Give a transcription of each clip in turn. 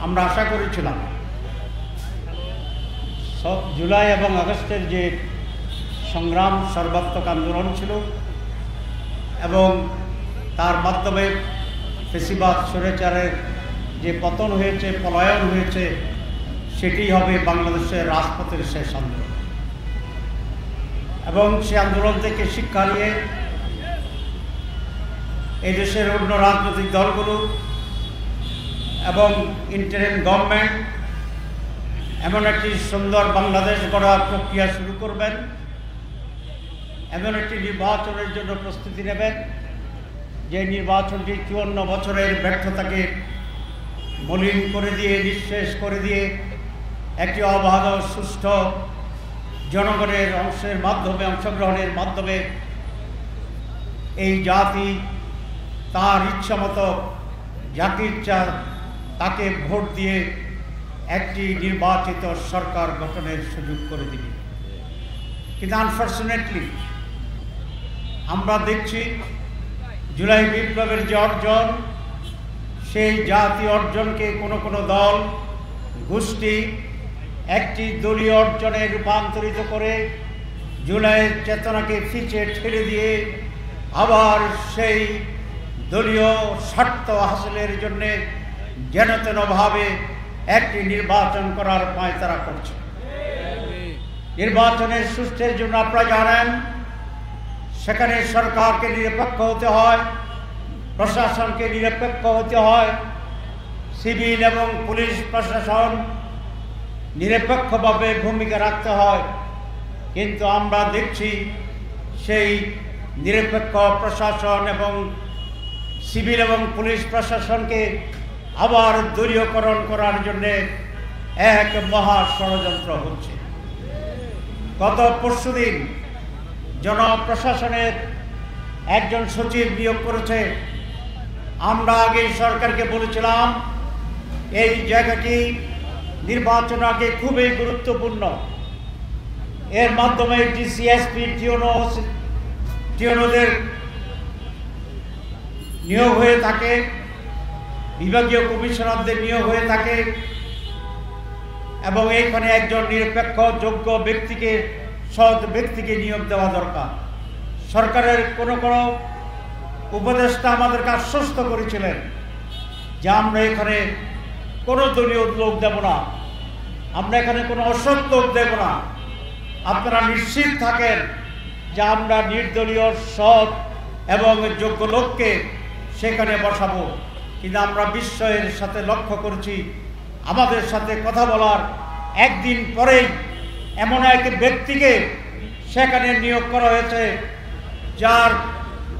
আমরা আশা করেছিলাম জুলাই এবং আগস্টের যে সংগ্রাম সর্বাত্মক আন্দোলন ছিল এবং তার মাধ্যমে ফেসিবাদ স্বৈরাচারের যে পতন হয়েছে, পলায়ন হয়েছে, সেটি হবে বাংলাদেশের রাজপথের শেষ আন্দোলন। এবং সে আন্দোলন থেকে শিক্ষা নিয়ে এই দেশের অন্য রাজনৈতিক দলগুলো এবং ইন্টারিম গভর্নমেন্ট এমন একটি সুন্দর বাংলাদেশ গড়ার প্রক্রিয়া শুরু করবেন, এমন একটি নির্বাচনের জন্য প্রস্তুতি নেবেন যে নির্বাচনটি 54 বছরের ব্যর্থতাকে মলিন করে দিয়ে, নিঃশেষ করে দিয়ে একটি অবাধ সুষ্ঠু জনগণের অংশগ্রহণের মাধ্যমে এই জাতি তার ইচ্ছামতো যাকে ইচ্ছা তাকে ভোট দিয়ে একটি নির্বাচিত সরকার গঠনের সুযোগ করে দিবে। কিন্তু আনফর্চুনেটলি আমরা দেখছি জুলাই বিপ্লবের যে অর্জন, সেই জাতীয় অর্জনকে কোনো দল গোষ্ঠী একটি দলীয় অর্জনে রূপান্তরিত করে জুলাইয়ের চেতনাকে ফিচে ঠেলে দিয়ে আবার সেই দলীয় স্বার্থ হাসিলের জন্যে যেন তেনভাবে একটি নির্বাচন করার পায়তারা করছে। নির্বাচনের সুষ্ঠুর জন্য আপনারা জানেন সেখানে সরকারকে নিরপেক্ষ হতে হয়, প্রশাসনকে নিরপেক্ষ হতে হয়, সিভিল এবং পুলিশ প্রশাসন নিরপেক্ষভাবে ভূমিকা রাখতে হয়। কিন্তু আমরা দেখছি সেই নিরপেক্ষ প্রশাসন এবং সিভিল এবং পুলিশ প্রশাসনকে আবার দলীয়করণ করার জন্য এক মহা ষড়যন্ত্র হচ্ছে। গত পরশুদিন জনপ্রশাসনের একজন সচিব নিয়োগ করেছে। আমরা আগে সরকারকে বলেছিলাম এই জায়গাটি নির্বাচন আগে খুবই গুরুত্বপূর্ণ। এর মাধ্যমে ডিসিএসপি টিওনোদের নিয়োগ হয়ে থাকে, বিভাগীয় কমিশনারদের নিয়োগ হয়ে থাকে এবং এইখানে একজন নিরপেক্ষ যোগ্য ব্যক্তিকে, সৎ ব্যক্তিকে নিয়োগ দেওয়া দরকার। সরকারের কোনো উপদেষ্টা আমাদেরকে আশ্বস্ত করেছিলেন যে আমরা এখানে কোনো দলীয় লোক দেব না, আমরা এখানে কোনো অসৎ লোক দেব না, আপনারা নিশ্চিত থাকেন যে আমরা নির্দলীয় সৎ এবং যোগ্য লোককে সেখানে বসাবো। কিন্তু আমরা বিস্ময়ের সাথে লক্ষ্য করেছি আমাদের সাথে কথা বলার একদিন পরেই এমন এক ব্যক্তিকে সেখানে নিয়োগ করা হয়েছে যার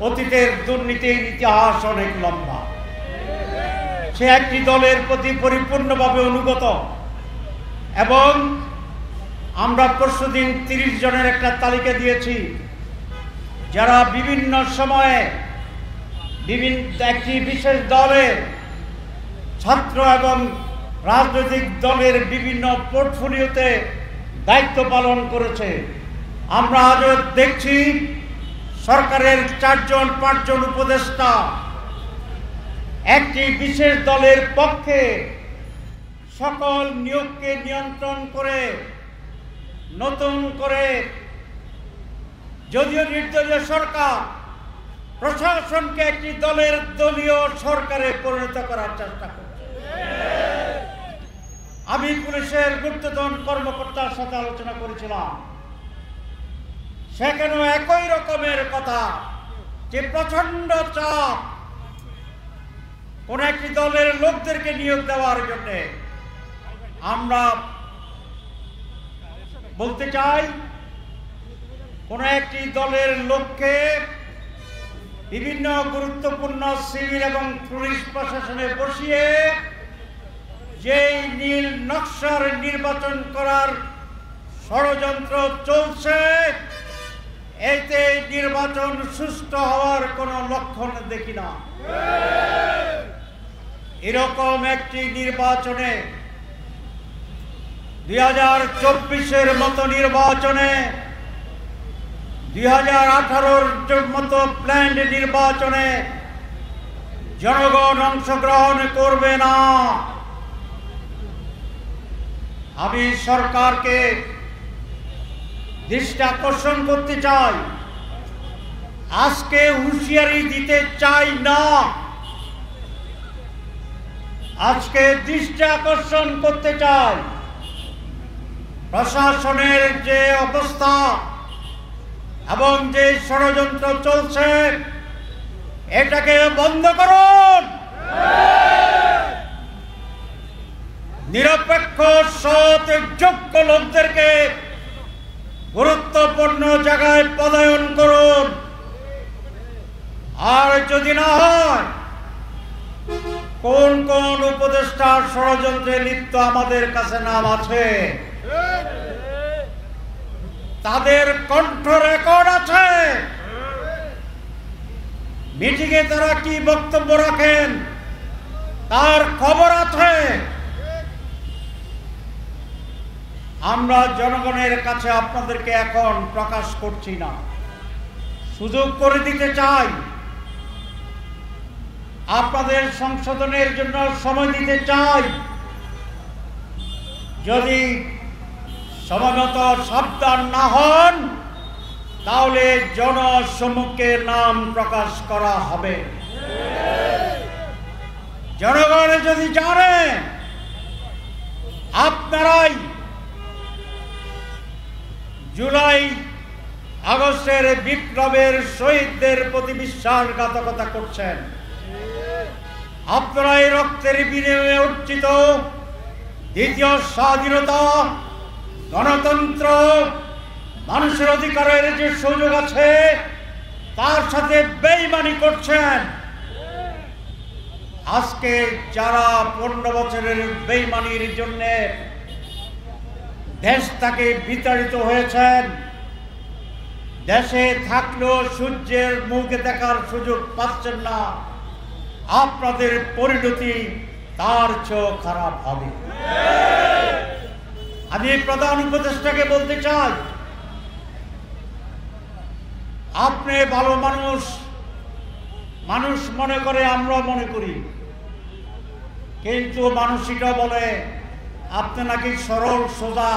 অতীতের দুর্নীতির ইতিহাস অনেক লম্বা। সে একটি দলের প্রতি পরিপূর্ণভাবে অনুগত এবং আমরা পরশুদিন 30 জনের একটা তালিকা দিয়েছি যারা বিভিন্ন সময়ে একটি বিশেষ দলের ছাত্র এবং রাজনৈতিক দলের বিভিন্ন পোর্টফোলিওতে দায়িত্ব পালন করেছে। আমরা আজও দেখছি সরকারের 4-5 উপদেষ্টা একটি বিশেষ দলের পক্ষে সকল নিয়োগকে নিয়ন্ত্রণ করে নতুন করে যদিও নির্দলীয় সরকার প্রশাসনকে একটি দলীয় সরকারে পরিণত করার চেষ্টা করছে। আমি পুলিশের ঊর্ধ্বতন কর্মকর্তার সাথে আলোচনা করেছিলাম, সেখানেও একই রকমের কথা যে প্রচন্ড চাপ কোন একটি দলের লোকদেরকে নিয়োগ দেওয়ার জন্য। আমরা বলতে চাই কোন একটি দলের লোককে বিভিন্ন গুরুত্বপূর্ণ সিভিল এবং পুলিশ প্রশাসনে বসিয়ে যেই নীল নকশার নির্বাচন করার ষড়যন্ত্র চলছে, এতে নির্বাচন সুষ্ঠু হওয়ার কোনো লক্ষণ দেখি না। এরকম একটি নির্বাচনে 2024-এর মতো নির্বাচনে 2018-র মতো প্ল্যান্ড নির্বাচনে জনগণ অংশগ্রহণ করবে না। আমি সরকারকে দৃষ্টি আকর্ষণ করতে চাই, আজকে হুঁশিয়ারি দিতে চাই না, আজকে দৃষ্টি আকর্ষণ করতে চাই প্রশাসনের যে অবস্থা এবং যে ষড়যন্ত্র চলছে এটাকে বন্ধ করুন। নিরপেক্ষ সৎ যোগ্য লোকদেরকে গুরুত্বপূর্ণ জায়গায় পদায়ন করুন। আর যদি না হয়, কোন কোন উপদেষ্টার ষড়যন্ত্রে লিপ্ত আমাদের কাছে নাম আছে, তাদের কণ্ঠ রেকর্ড আছে, মিটিংয়ে তারা কি বক্তব্য রাখেন তার খবর আছে। আমরা জনগণের কাছে আপনাদেরকে এখন প্রকাশ করছি না, সুযোগ করে দিতে চাই, আপনাদের সংশোধনের জন্য সময় দিতে চাই। যদি সময়মত সাবধান না হন তাহলে জনসম্মুখে নাম প্রকাশ করা হবে। জনগণ যদি জানে আপনারাই জুলাই আগস্টের বিপ্লবের শহীদদের প্রতি বিশ্বাসঘাতকতা করছেন, আপনারা এই রক্তের বিনিময়ে অর্জিত দ্বিতীয় স্বাধীনতা, গণতন্ত্র, মানুষের অধিকারের যে সুযোগ আছে তার সাথে বেইমানি করছেন। আজকে যারা 15 বছরের বেইমানির জন্য দেশ থেকে বিতাড়িত হয়েছেন, দেশে থাকলেও সূর্যের মুখ দেখার সুযোগ পাচ্ছেন না, আপনাদের পরিণতি তার চেয়েও খারাপ হবে। আমি প্রধান উপদেষ্টাকে বলতে চাই, আপনি ভালো মানুষ, মানুষ মনে করে, আমরা মনে করি, কিন্তু মানুষ এটা বলে আপনি নাকি সরল সোজা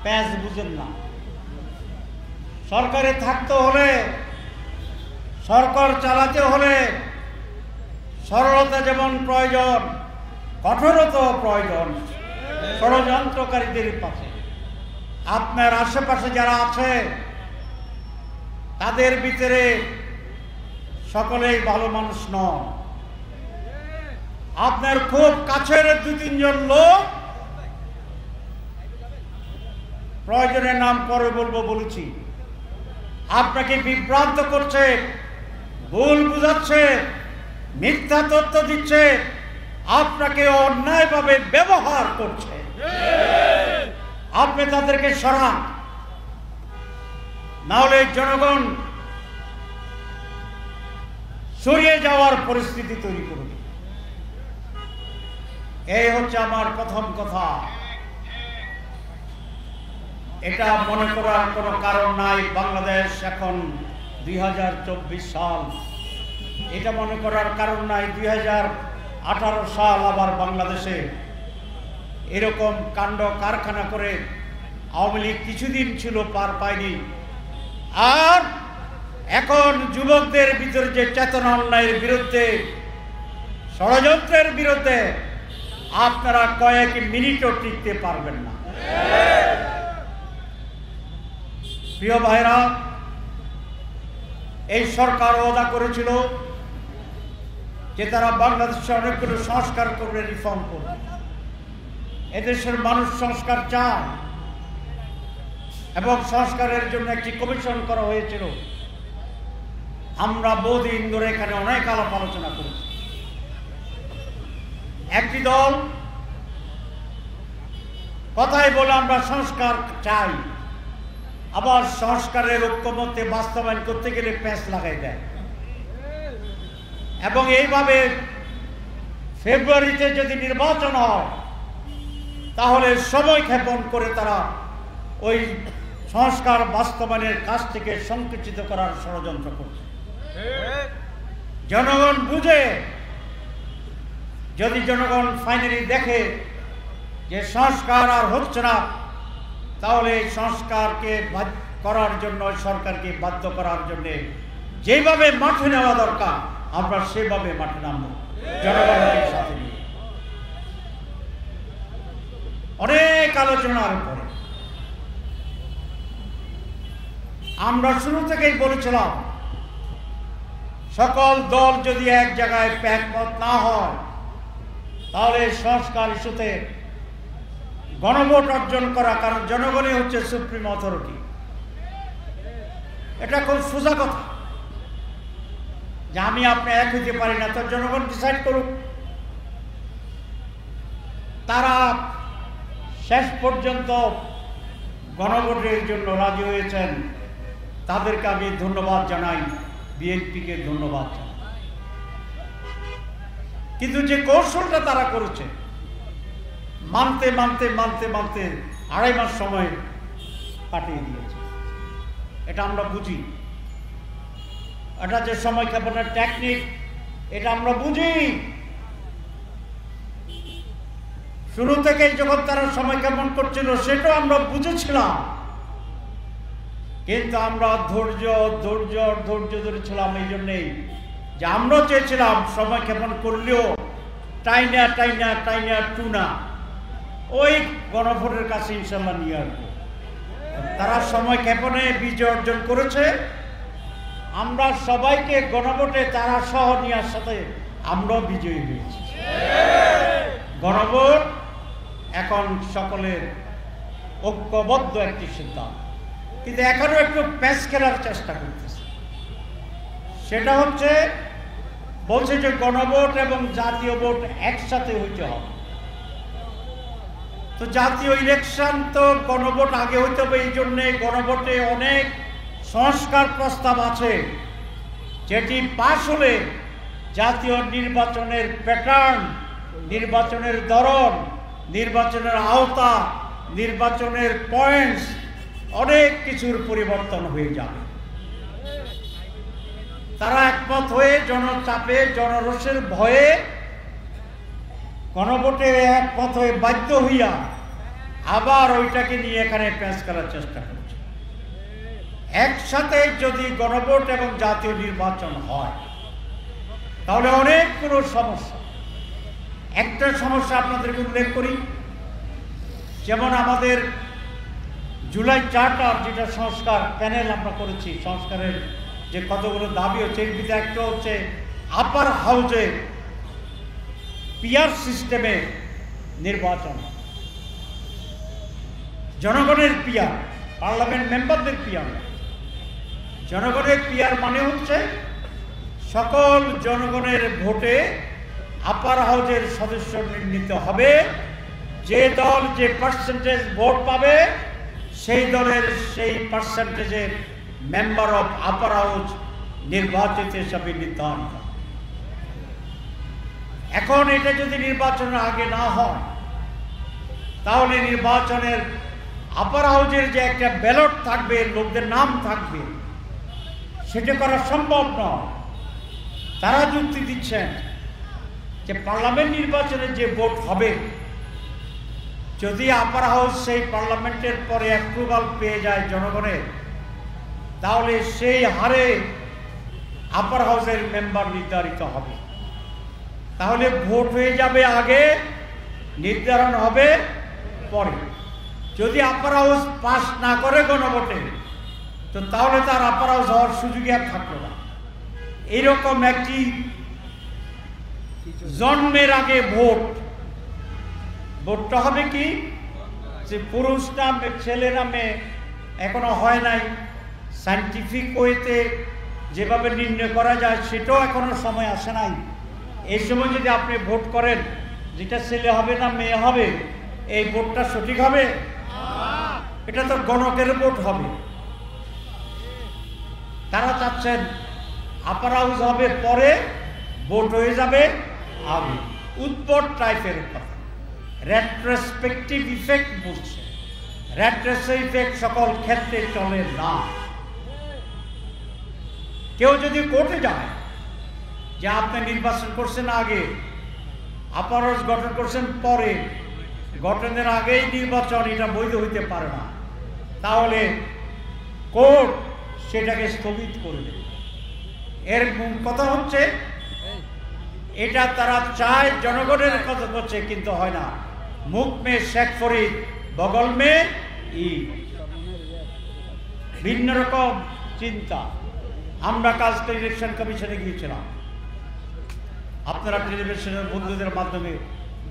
প্যাঁচ বুঝেন না। সরকারে থাকতে হলে, সরকার চালাতে হলে সরলতা যেমন প্রয়োজন, কঠোরতা প্রয়োজন ষড়যন্ত্রকারীদের পাশে। আপনার আশেপাশে যারা আছে তাদের ভিতরে সকলেই ভালো মানুষ নন। আপনার খুব কাছের 2-3 জন লোক, প্রয়োজনের নাম পরে বলবো বলেছি, আপনাকে বিভ্রান্ত করছে, ভুল বুঝাচ্ছে, মিথ্যা তথ্য দিচ্ছে, আপনাকে অন্যায়ভাবে ব্যবহার করছে। আপনি তাদেরকে সরান, নাহলে জনগণ সরিয়ে যাওয়ার পরিস্থিতি তৈরি করবে। এই হচ্ছে আমার প্রথম কথা। এটা মনে করার কোনো কারণ নাই বাংলাদেশ এখন 2024 সাল, এটা মনে করার কারণ নাই 2018 সাল আবার বাংলাদেশে এরকম কাণ্ড কারখানা করে আওয়ামী লীগ কিছুদিন ছিল, পার পায়নি। আর এখন যুবকদের ভিতরে যে চেতনা, অন্যায়ের বিরুদ্ধে, ষড়যন্ত্রের বিরুদ্ধে আপনারা কয়েক মিনিটও টিকতে পারবেন না। প্রিয় ভাইরা, এই সরকার ওয়াদা করেছিল যে তারা বাংলাদেশে অনেকগুলো সংস্কার করবে, রিফর্ম করবে। এদেশের মানুষ সংস্কার চায় এবং সংস্কারের জন্য একটি কমিশন করা হয়েছিল। আমরা বহুদিন ধরে এখানে অনেক আলাপ আলোচনা করেছি। একটি দল কথাই বলে আমরা সংস্কার চাই, আবার সংস্কারের ঐক্যমত্যে বাস্তবায়ন করতে গেলে প্যাঁচ লাগাই দেয়। এবং এইভাবে ফেব্রুয়ারিতে যদি নির্বাচন হয় তাহলে সময় ক্ষেপণ করে তারা ওই সংস্কার বাস্তবায়নের কাজ থেকে সংকুচিত করার ষড়যন্ত্র করছে। জনগণ বুঝে, যদি জনগণ ফাইনালি দেখে যে সংস্কার আর হচ্ছে না, তাহলে এই সংস্কারকে করার জন্য, সরকারকে বাধ্য করার জন্য যেভাবে মাঠে নেওয়া দরকার আমরা সেভাবে মাঠে নামবো জনগণের সাথে নিয়ে। অনেক আলোচনার পরে আমরা শুরু থেকেই বলেছিলাম, সকল দল যদি এক জায়গায় একমত না হয় তাহলে সংস্কার ইস্যুতে গণভোট অর্জন করা, কারণ জনগণই হচ্ছে সুপ্রিম অথরিটি। এটা খুব সোজা কথা যে আমি আপনি এক হইতে পারি না, তো জনগণ ডিসাইড করুক। তারা শেষ পর্যন্ত গণভোটের জন্য রাজি হয়েছেন, তাদেরকে আমি ধন্যবাদ জানাই, বিএনপিকে ধন্যবাদ জানাই। কিন্তু যে কৌশলটা তারা করেছে, মানতে মানতে মানতে মানতে 2.5 মাস সময় কাটিয়ে দিয়েছে, এটা আমরা বুঝি। এটা যে সময় ক্ষেপণের টেকনিক, এটা আমরা বুঝি। শুরু থেকেই যখন তারা সময় ক্ষেপণ করছিল সেটাও আমরা বুঝেছিলাম, কিন্তু আমরা ধৈর্য ধরেছিলাম এই জন্যেই যে আমরা চেয়েছিলাম সময় ক্ষেপণ করলেও টাইনা টুনা ওই গণভোটের কাছে ইনশাল্লাহ নিয়ে আসবো। তারা সময় ক্ষেপণে বিজয় অর্জন করেছে। আমরা সবাইকে গণভোটে তারা সহ নেওয়ার সাথে আমরাও বিজয়ী হয়েছি। গণভোট এখন সকলের ঐক্যবদ্ধ একটি সিদ্ধান্ত, কিন্তু এখনো একটু প্যাঁচ খেলার চেষ্টা করতেছে। সেটা হচ্ছে বলছে যে গণভোট এবং জাতীয় ভোট একসাথে হইতে হবে। তো জাতীয় ইলেকশন তো গণভোট আগে হইতে হবে, এই জন্যে গণভোটে অনেক সংস্কার প্রস্তাব আছে, যেটি পাশ হলে জাতীয় নির্বাচনের প্যাটার্ন, নির্বাচনের ধরন, নির্বাচনের আওতা, নির্বাচনের পয়েন্টস অনেক কিছুর পরিবর্তন হয়ে যাবে। তারা একমত হয়ে জনচাপে, জনরোষের ভয়ে গণভোটে একমত হয়ে বাধ্য হইয়া আবার ওইটাকে নিয়ে এখানে পেশ করার চেষ্টা করছে। একসাথে যদি গণভোট এবং জাতীয় নির্বাচন হয় তাহলে অনেকগুলো সমস্যা। একটা সমস্যা আপনাদেরকে উল্লেখ করি, যেমন আমাদের জুলাই চার্টার, যেটা সংস্কার প্যানেল আমরা করেছি, সংস্কারের যে কতগুলো দাবি হচ্ছে, এর ভিতরে একটা হচ্ছে আপার হাউজে পিআর সিস্টেমে নির্বাচন, জনগণের পিআর, পার্লামেন্ট মেম্বারদের পিআর। জনগণের পিআর মানে হচ্ছে সকল জনগণের ভোটে আপার হাউজের সদস্য নির্ণীত হবে। যে দল যে পার্সেন্টেজ ভোট পাবে সেই দলের সেই পার্সেন্টেজের মেম্বার অফ আপার হাউস নির্বাচিত হিসাবে নির্ধারণ করে। এখন এটা যদি নির্বাচনের আগে না হয় তাহলে নির্বাচনের আপার হাউজের যে একটা ব্যালট থাকবে, লোকদের নাম থাকবে, সেটা করা সম্ভব নয়। তারা যুক্তি দিচ্ছেন যে পার্লামেন্ট নির্বাচনে যে ভোট হবে, যদি আপার হাউস সেই পার্লামেন্টের পরে অ্যাপ্রুভাল পেয়ে যায় জনগণের, তাহলে সেই হারে আপার হাউসের মেম্বার নির্ধারিত হবে। তাহলে ভোট হয়ে যাবে আগে, নির্ধারণ হবে পরে। যদি আপার হাউস পাস না করে গণভোটে, তো তাহলে তার আপার হাউস হওয়ার সুযোগই আর থাকলো না। এইরকম একটি জন্মের আগে ভোটটা হবে কি, যে পুরুষ না ছেলে না মেয়ে এখনো হয় নাই, সায়েন্টিফিক ওয়েতে যেভাবে নির্ণয় করা যায় সেটাও এখনো সময় আসে নাই। এই সময় যদি আপনি ভোট করেন যেটা ছেলে হবে না মেয়ে হবে, এই ভোটটা সঠিক হবে? এটা তো গণকের ভোট হবে। তারা চাচ্ছেন আপার হাউস হবে পরে, ভোট হয়ে যাবে আগে। উদ্ভট টাইপের কথা, রেট্রোস্পেক্টিভ ইফেক্ট বলছে। রেট্রোস্পেক্টিভ ইফেক্ট সকল ক্ষেত্রে চলে না। কেউ যদি কোর্টে যায় যে আপনি নির্বাচন করছেন আগে, আপার হাউস গঠন করছেন পরে, গঠনের আগেই নির্বাচন, এটা বৈধ হইতে পারে না। তাহলে কোর্ট সেটাকে স্থগিত করে দেবে। এর কথা হচ্ছে এটা তারা চায়, জনগণের কথা করছে, কিন্তু হয় না। মুখ মে শেখ ফরিদ, বগল মে ঈদ, ভিন্ন রকম চিন্তা। আমরা কালকে ইলেকশন কমিশনে গিয়েছিলাম, আপনারা টেলিভিশনের বন্ধুদের মাধ্যমে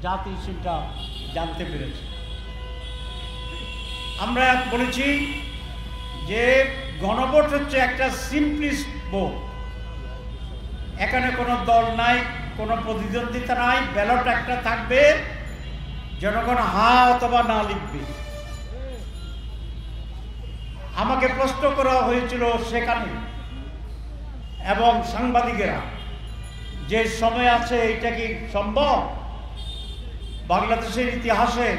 জাতি ইস্যুটা জানতে পেরেছি। আমরা বলেছি যে গণভোট হচ্ছে একটা সিম্পলিস্ট ভোট, এখানে কোনো দল নাই, কোনো প্রতিদ্বন্দ্বিতা নাই, ব্যালট একটা থাকবে, জনগণ হা অথবা না লিখবে। আমাকে প্রশ্ন করা হয়েছিল সেখানে এবং সাংবাদিকেরা, যে সময় আছে এটা কি সম্ভব? বাংলাদেশের ইতিহাসে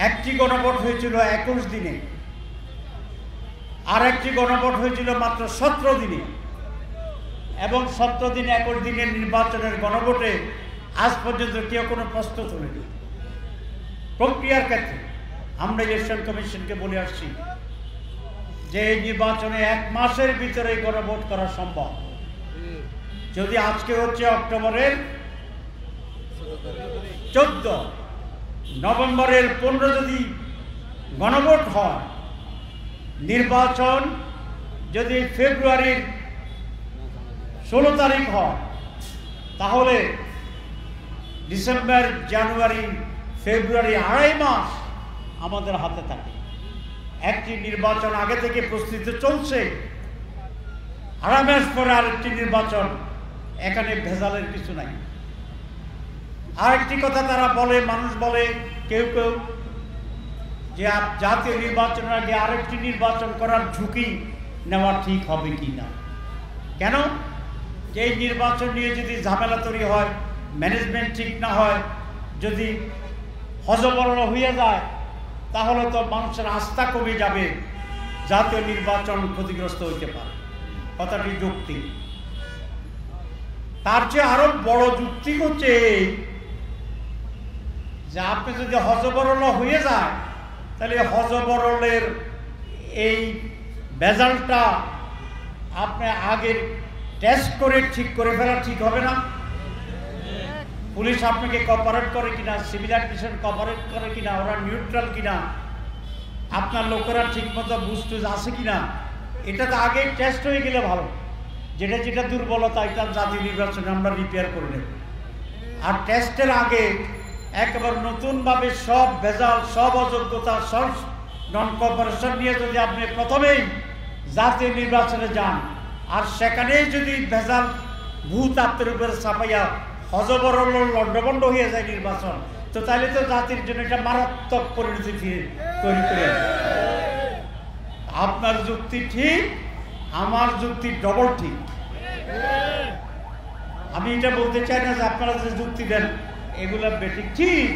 একটি গণভোট হয়েছিল 21 দিনে, আর একটি গণভোট হয়েছিল মাত্র 17 দিনে, এবং 17 দিন 21 দিনের নির্বাচনের গণভোটে আজ পর্যন্ত কেউ কোনো প্রশ্ন তোলেনি। প্রক্রিয়ার ক্ষেত্রে আমরা ইলেকশন কমিশনকে বলে আসছি যে এই নির্বাচনে 1 মাসের ভিতরে গণভোট করা সম্ভব। যদি আজকে হচ্ছে অক্টোবরের 14, নভেম্বরের 15 যদি গণভোট হয়, নির্বাচন যদি ফেব্রুয়ারির 16 তারিখ হয়, তাহলে ডিসেম্বর, জানুয়ারি, ফেব্রুয়ারি 2.5 মাস আমাদের হাতে থাকে। একটি নির্বাচন আগে থেকে প্রস্তুতি চলছে, 2.5 মাস পরে আরেকটি নির্বাচন, এখানে ভেজালের কিছু নাই। আরেকটি কথা তারা বলে, মানুষ বলে কেউ কেউ, যে জাতীয় নির্বাচনের আগে আরেকটি নির্বাচন করার ঝুঁকি নেওয়া ঠিক হবে কি না। কেন? যে এই নির্বাচন নিয়ে যদি ঝামেলা তৈরি হয়, ম্যানেজমেন্ট ঠিক না হয়, যদি হজবরল হয়ে যায়, তাহলে তো মানুষের আস্থা কমে যাবে, জাতীয় নির্বাচন ক্ষতিগ্রস্ত হইতে পারে। কথাটি যুক্তি। তার চেয়ে আরো বড় যুক্তি হচ্ছে এই যে আপনি যদি হজবরল হয়ে যায়, তাহলে হজবরলের এই রেজাল্টটা আপনি আগের টেস্ট করে ঠিক করে ফেলা ঠিক হবে না। পুলিশ আপনাকে কপারেট করে কিনা, সিভিল অ্যাডমিশন কপারেট করে কিনা, ওরা নিউট্রাল কিনা, আপনার লোকেরা ঠিক মতো বুঝটুজ আছে কিনা, এটা তো আগে টেস্ট হয়ে গেলে ভালো। যেটা যেটা দুর্বলতা, এটা জাতীয় নির্বাচনে আমরা রিপেয়ার করে নেব। আর টেস্টের আগে একবার নতুনভাবে সব ভেজাল, সব অযোগ্যতা, সব নন কোঅপারেশন নিয়ে যদি আপনি প্রথমেই জাতীয় নির্বাচনে যান, আর সেখানেই যদি ভেজাল ভূত আপনার উপরে চাপাইয়া হজবরল লন্ডভন্ড হয়ে যায় নির্বাচন, তো তাহলে তো জাতির জন্য একটা মারাত্মক পরিণতি তৈরি করে। আপনার যুক্তি ঠিক, আমার যুক্তি ডবল ঠিক। আমি এটা বলতে চাই না যে আপনারা যে যুক্তি দেন এগুলো বেঠিক, ঠিক,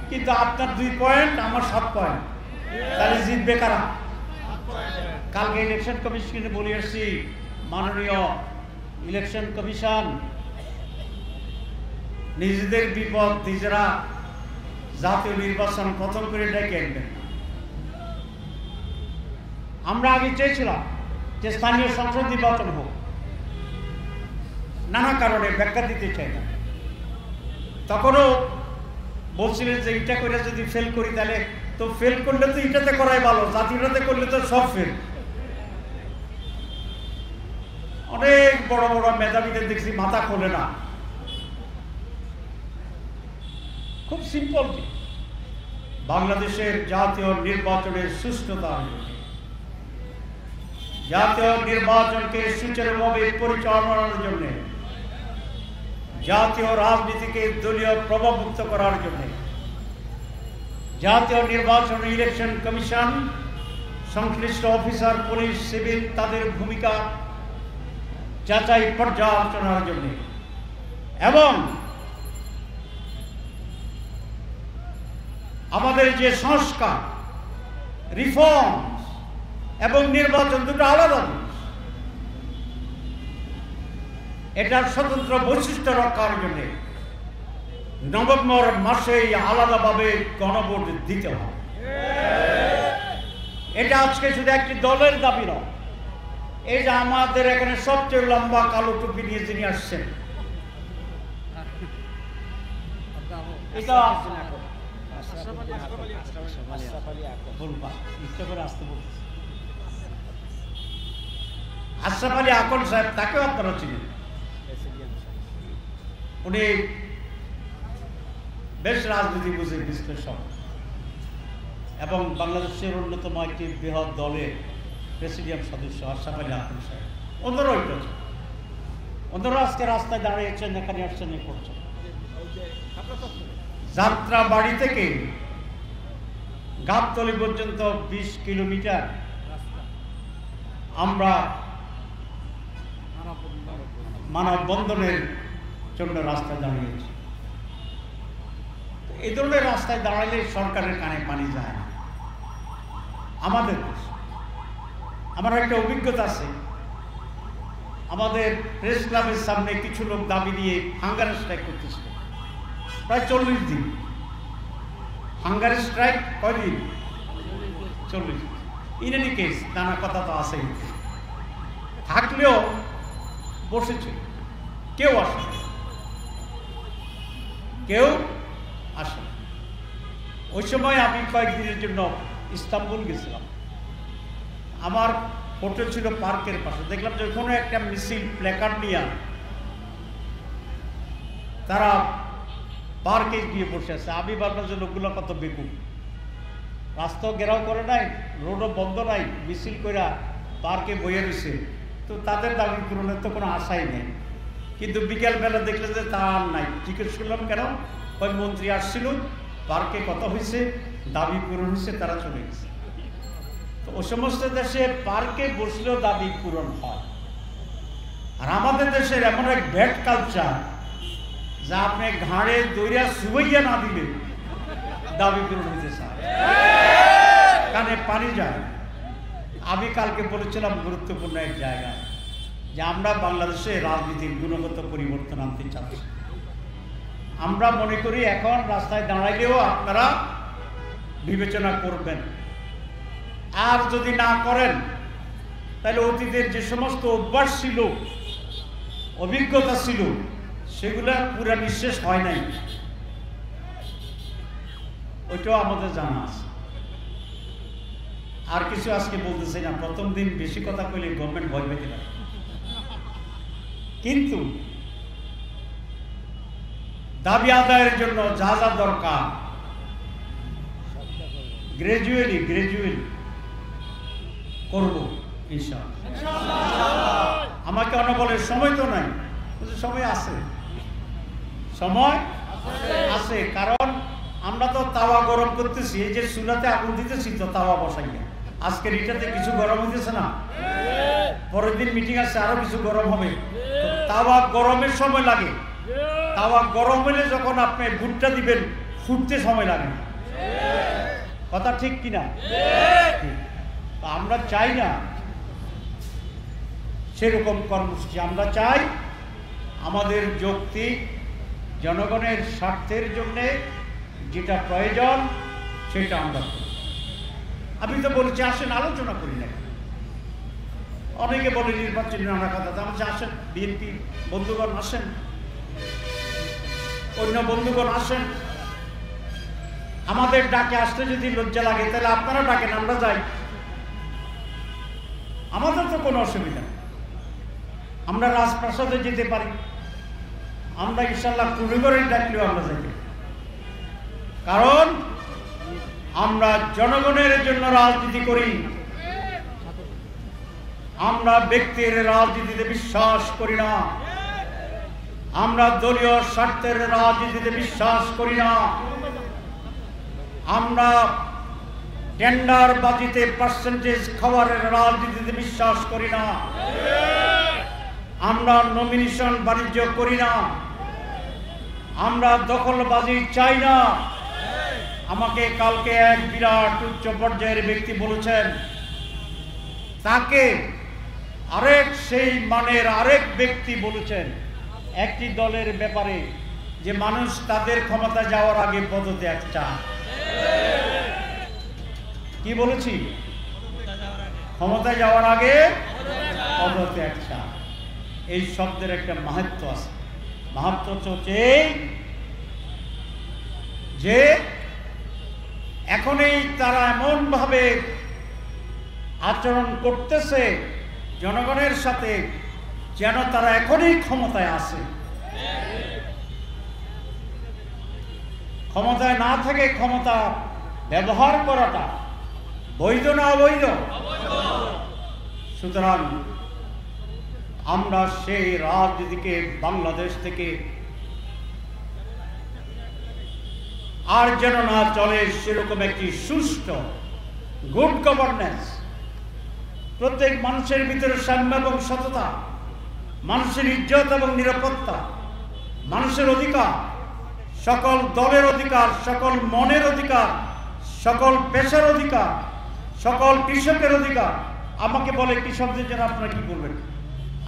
কিন্তু আপনার 2 পয়েন্ট, আমার 7 পয়েন্ট, তাহলে জিতবে কারা? কালকে ইলেকশন কমিশনে বলে আসছি, মাননীয় ইলেকশন কমিশন নিজেদের বিপদ নিজেরা জাতীয় নির্বাচন প্রথম করে ডেকে আনবেন। আমরা আগে চেয়েছিলাম যে স্থানীয় সংসদ নির্বাচন হোক, নানা কারণে ব্যাখ্যা দিতে চাই না। তখনও বলছিলেন যে এটা করে যদি ফেল করি, তাহলে তো ফেল করলে তো এটাতে করাই ভালো, জাতীয়টাতে করলে তো সব ফেল। অনেক বড় বড় মেধাবীদের দেখছি মাথা খোলে না। খুব সিম্পল, বাংলাদেশের জাতীয় নির্বাচনের সুষ্ঠুতা, জাতীয় নির্বাচনকে সুচারুভাবে পরিচালনার জন্য, জাতীয় রাজনীতিকে দলীয় প্রভাবমুক্ত করার জন্য জাতীয় নির্বাচন ইলেকশন কমিশন, সংশ্লিষ্ট অফিসার, পুলিশ, সিভিল, তাদের ভূমিকা যাচাই পর্যালোচনার জন্য এবং আমাদের যে সংস্কার, রিফর্ম এবং নির্বাচন দুটো আলাদা, এটার স্বতন্ত্র বৈশিষ্ট্য রক্ষার জন্য নভেম্বর মাসেই আলাদাভাবে গণভোট দিতে হবে। এটা আজকে শুধু একটি দলের দাবি নয়, এই যে আমাদের এখানে সবচেয়ে লম্বা কালো টুপি নিয়ে যিনি আসছেন, এটা আশরাফ আলী আকন সাহেব, তাকেও আপনারা চিনেন। উনি বেশ রাজনীতি বুঝে বিশ্লেষণ এবং বাংলাদেশের অন্যতম একটি বৃহৎ দলের প্রেসিডিয়াম সদস্য আশরাফ আলী আকন সাহেব। অন্যরা অন্যরা আজকে রাস্তায় দাঁড়িয়েছেন, এখানে আসছেন, এ করছেন। যাত্রা বাড়ি থেকে গাবতলী পর্যন্ত 20 কিলোমিটার আমরা মানববন্ধনের জন্য রাস্তায় দাঁড়িয়েছি। এই ধরনের রাস্তায় দাঁড়ালে সরকারের কানে পানি যায় না। আমাদের দেশ, আমার একটা অভিজ্ঞতা আছে, আমাদের প্রেস ক্লাবের সামনে কিছু লোক দাবি দিয়ে হাঙ্গার স্ট্রাইক করতেছিল প্রায় 40 দিন। হাঙ্গার স্ট্রাইক কয়দিন? 40। ইন এনি কেস, নানা কথা তো আছেই, থাকলেও বসেছে, কেউ আসে না, কেউ আসে না। ওই সময় আমি কয়েকদিনের জন্য ইস্তাম্বুল গেছিলাম। আমার হোটেল ছিল পার্কের পাশে। দেখলাম যে ওখানে একটা মিছিল প্ল্যাকার্ড নিয়ে তারা পার্কে গিয়ে বসে আছে। আমি ভাবলাম যে লোকগুলো কত বেকুব, রাস্তাও ঘেরাও করে নাই, রোডও বন্ধ নাই, মিছিল করে পার্কে বইয়ে রয়েছে, তো তাদের দাবি পূরণের তো কোনো আশাই নেই। কিন্তু বিকেলবেলা দেখলে যে তা আর নাই। জিজ্ঞেস করলাম কেন? ওই মন্ত্রী আসছিল, পার্কে কথা হয়েছে, দাবি পূরণ হয়েছে, তারা চলে গেছে। তো ও সমস্ত দেশে পার্কে বসলেও দাবি পূরণ হয়। আর আমাদের দেশের এমন এক ব্যাড কালচার, যা আপনি ঘাড়ে দইরা সুবইয়া না দিলে দাবি পূরণ হইতে চায়, কানে পানি যায়। আমি কালকে বলেছিলাম গুরুত্বপূর্ণ এক জায়গায় যে আমরা বাংলাদেশে রাজনীতির গুণগত পরিবর্তন আনতে চাচ্ছি। আমরা মনে করি এখন রাস্তায় দাঁড়াইলেও আপনারা বিবেচনা করবেন, আর যদি না করেন তাহলে অতীতের যে সমস্ত অভ্যাস ছিল, অভিজ্ঞতা ছিল, সেগুলো পুরা নিঃশেষ হয় নাই, ওইটাও আমাদের জানা আছে। আর কিছু আজকে বলতেছি না, প্রথম দিন বেশি কথা কইলে গভর্নমেন্ট ভয় পেতে পারে। কিন্তু দাবি আদায়ের জন্য যা যা দরকার গ্রাজুয়ালি করব ইনশাআল্লাহ। আমাকে অনেক বলে সময় তো নাই, সময় আছে, সময় আছে। কারণ আমরা তো তাওয়া গরম করতেছি, এই যে চুলাতে আগুন দিতেছি তো তাওয়া বসাইয়া। আজকের এটাতে কিছু গরম হইতেছে না, পরের দিন মিটিং আছে, আরো কিছু গরম হবে। তাওয়া গরমের সময় লাগে, তাওয়া গরম হলে যখন আপনি ভুট্টা দিবেন ফুটতে সময় লাগে না। কথা ঠিক কিনা? আমরা চাই না সেরকম কর্মসূচি। আমরা চাই আমাদের যৌক্তিক জনগণের স্বার্থের জন্যে যেটা প্রয়োজন সেটা আমরা করি। আমি তো বলেছি আসেন আলোচনা করি না। অনেকে বলে নির্বাচনী নানা কথা, আমি আসেন, বিএনপি বন্ধুগণ আসেন, অন্য বন্ধুগণ আসেন। আমাদের ডাকে আসতে যদি লজ্জা লাগে তাহলে আপনারা ডাকেন, আমরা যাই, আমাদের তো কোনো অসুবিধা নেই। আমরা রাজপ্রাসাদে যেতে পারি, আমরা ইনশাল্লাহ কুড়িগড়ের ডাকলেও আমরা যাই, কারণ আমরা জনগণের জন্য রাজনীতি করি। আমরা ব্যক্তির রাজনীতিতে বিশ্বাস করি না, আমরা দলীয় স্বার্থের রাজনীতিতে বিশ্বাস করি না, আমরা টেন্ডার বাজিতে পার্সেন্টেজ খাওয়ারের রাজনীতিতে বিশ্বাস করি না, আমরা নমিনেশন বাণিজ্য করি না, আমরা দখলবাজি চাই না। আমাকে কালকে এক বিরাট উচ্চ পর্যায়ের ব্যক্তি বলেছেন, তাকে আরেক সেই মানের আরেক ব্যক্তি বলেছেন একটি দলের ব্যাপারে যে মানুষ তাদের ক্ষমতা যাওয়ার আগে পদত্যাগ চায়। কি বলেছি? ক্ষমতা যাওয়ার আগে পদত্যাগ চায়। এই শব্দের একটা মাহাত্ম্য আছে। মাহাত্ম্য হচ্ছে যে এখনই তারা এমন ভাবে আচরণ করতেছে জনগণের সাথে যেন তারা এখনই ক্ষমতায় আছে। ক্ষমতায় না থেকে ক্ষমতা ব্যবহার করাটা বৈধ না অবৈধ? সুতরাং আমরা সেই রাজনীতিকে বাংলাদেশ থেকে আর যেন না চলে, সেরকম একটি সুষ্ঠু গুড গভর্নেন্স, প্রত্যেক মানুষের ভিতরে সাম্য এবং সততা, মানুষের ইজ্জত এবং নিরাপত্তা, মানুষের অধিকার, সকল দলের অধিকার, সকল মনের অধিকার, সকল পেশার অধিকার, সকল কৃষকের অধিকার। আমাকে বলে কৃষকদের জন্য আপনারা কি করবেন?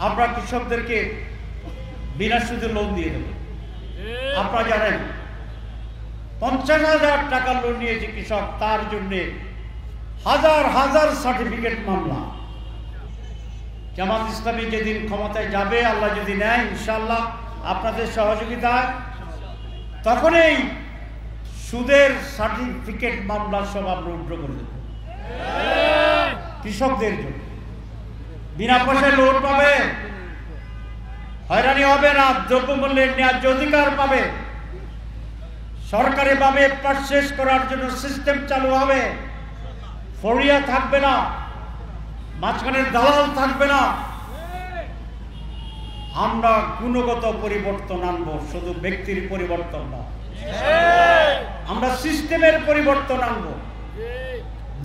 আমরা কৃষকদেরকে বিনা সুদে লোন দিয়ে দেব। আপনারা জানেন 50,000 টাকা লোন নিয়েছে কৃষক, তার জন্য হাজার হাজার সার্টিফিকেট মামলা। জামাত ইসলামী যেদিন ক্ষমতায় যাবে, আল্লাহ যদি নেয় ইনশাআল্লাহ আপনাদের সহযোগিতায়, তখন এই সুদের সার্টিফিকেট মামলা সব আমরা উদ্র করে দেব কৃষকদের জন্য। বিনা পয়সায় লোন পাবে, হয়রানি হবে না, দ্রব্যমূল্যের ন্যায্য অধিকার পাবে, সরকারি ভাবে পারচেজ করার জন্য সিস্টেম চালু হবে, ফরিয়া থাকবে না, মাঝখানের দালাল থাকবে না। আমরা গুণগত পরিবর্তন আনবো, শুধু ব্যক্তির পরিবর্তন না, আমরা সিস্টেমের পরিবর্তন আনবো।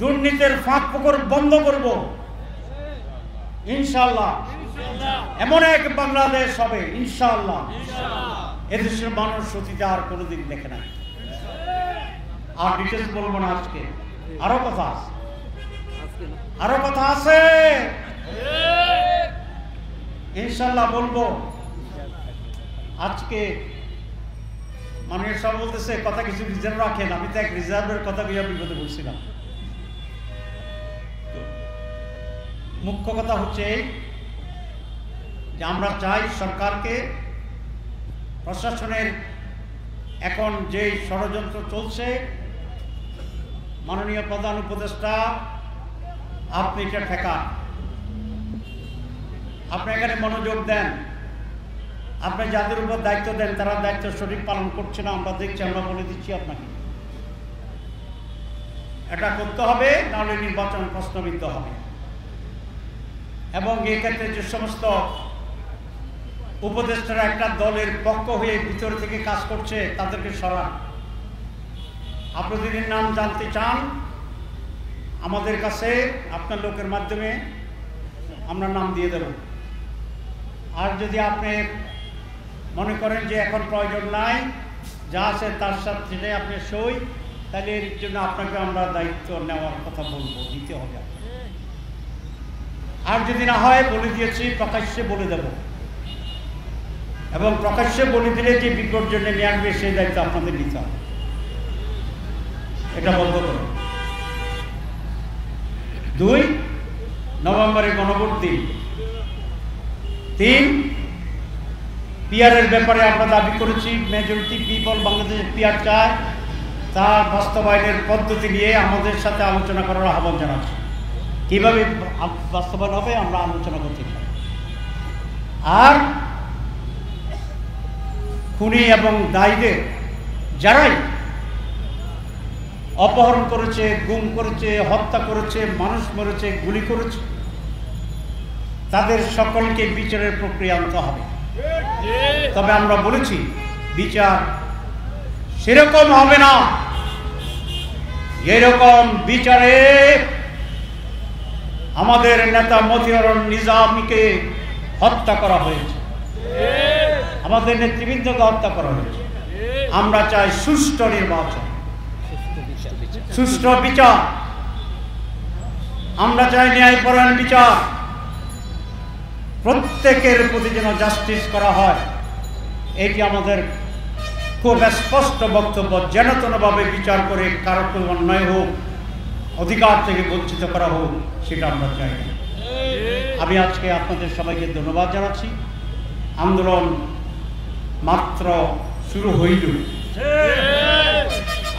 দুর্নীতির ফাঁক ফোকর বন্ধ করব ইনশাআল্লাহ। এমন এক বাংলাদেশ হবে ইনশাআল্লাহ, এদেশের মানুষ অতীতে আর কোনোদিন দেখে নাই। আর ডিটেলস বলবো না আজকে, আরো কথা আছে, আরো কথা আছে ইনশাআল্লাহ বলবো। আজকে মানুষ সব বলতেছে কথা কিছু রিজার্ভ রাখেন, আমি তো এক রিজার্ভের কথা বিপদে বলছিলাম। মুখ্য কথা হচ্ছে যে আমরা চাই সরকারকে, প্রশাসনের এখন যে ষড়যন্ত্র চলছে, মাননীয় প্রধান উপদেষ্টা আপনি এটা ঠেকান, আপনি এখানে মনোযোগ দেন, আপনি যাদের উপর দায়িত্ব দেন তারা দায়িত্ব সঠিক পালন করছে না, আমরা দেখছি, আমরা বলে দিচ্ছি আপনাকে এটা করতে হবে, নাহলে নির্বাচন প্রশ্নবিদ্ধ হবে। এবং এক্ষেত্রে যে সমস্ত উপদেষ্টারা একটা দলের পক্ষ হয়ে ভিতর থেকে কাজ করছে তাদেরকে সরান। আপনি যদি নাম জানতে চান আমাদের কাছে, আপনার লোকের মাধ্যমে আমরা নাম দিয়ে দেব। আর যদি আপনি মনে করেন যে এখন প্রয়োজন নাই, যা আছে তার সাথে আপনি সই, তাহলে এর জন্য আপনাকে আমরা দায়িত্ব নেওয়ার কথা বলবো, দিতে হবে। আর যদি না হয় বলে দিয়েছি, প্রকাশ্যে বলে দেব, এবং প্রকাশ্যে বলে দিলে যে বিপর্যয় নেমে আসবে সেই দায়িত্ব আপনাদের নিতে হবে। এটা বলবো। 2 নভেম্বরে গণভোট দিন। 3 পিআরের ব্যাপারে আমরা দাবি করেছি, মেজরিটি পিপল বাংলাদেশে পিআর চায়, তা বাস্তবায়নের পদ্ধতি নিয়ে আমাদের সাথে আলোচনা করার আহ্বান জানাচ্ছি। কিভাবে বাস্তবায়ন হবে আমরা আলোচনা করতে চাই। আর খুনি এবং দায়ীদের, যারাই অপহরণ করেছে, গুম করেছে, হত্যা করেছে, মানুষ মরেছে, গুলি করেছে, তাদের সকলকে বিচারের প্রক্রিয়া আনতে হবে। তবে আমরা বলেছি বিচার সেরকম হবে না যেরকম বিচারে আমাদের নেতা মতিউর নিজামীকে হত্যা করা হয়েছে, আমাদের নেতৃবৃন্দকে হত্যা করা হয়েছে। আমরা চাই সুষ্ঠু নির্বাচন, সুষ্ঠু বিচার, আমরা চাই ন্যায়পরায়ণ বিচার, প্রত্যেকের প্রতি যেন জাস্টিস করা হয়, এটি আমাদের খুব স্পষ্ট বক্তব্য, যেন তেনভাবে বিচার করে কারো কোনো অন্যায় হোক, অধিকার থেকে বঞ্চিত করা হোক, সেটা আমরা চাই না। আমি আজকে আপনাদের সবাইকে ধন্যবাদ জানাচ্ছি। আন্দোলন মাত্র শুরু হইল,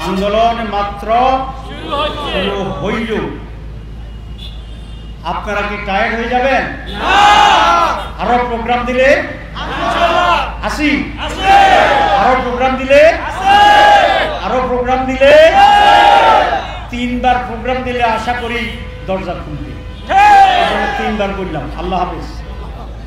আন্দোলন মাত্র শুরু হইল। আপনারা কি টায়ার্ড হয়ে যাবেন? আরো প্রোগ্রাম দিলে আসি, আরো প্রোগ্রাম দিলে, আরো প্রোগ্রাম দিলে, 3 বার প্রোগ্রাম দিলে আশা করি দরজা খুলবে। 3 বার বললাম। আল্লাহ হাফেজ।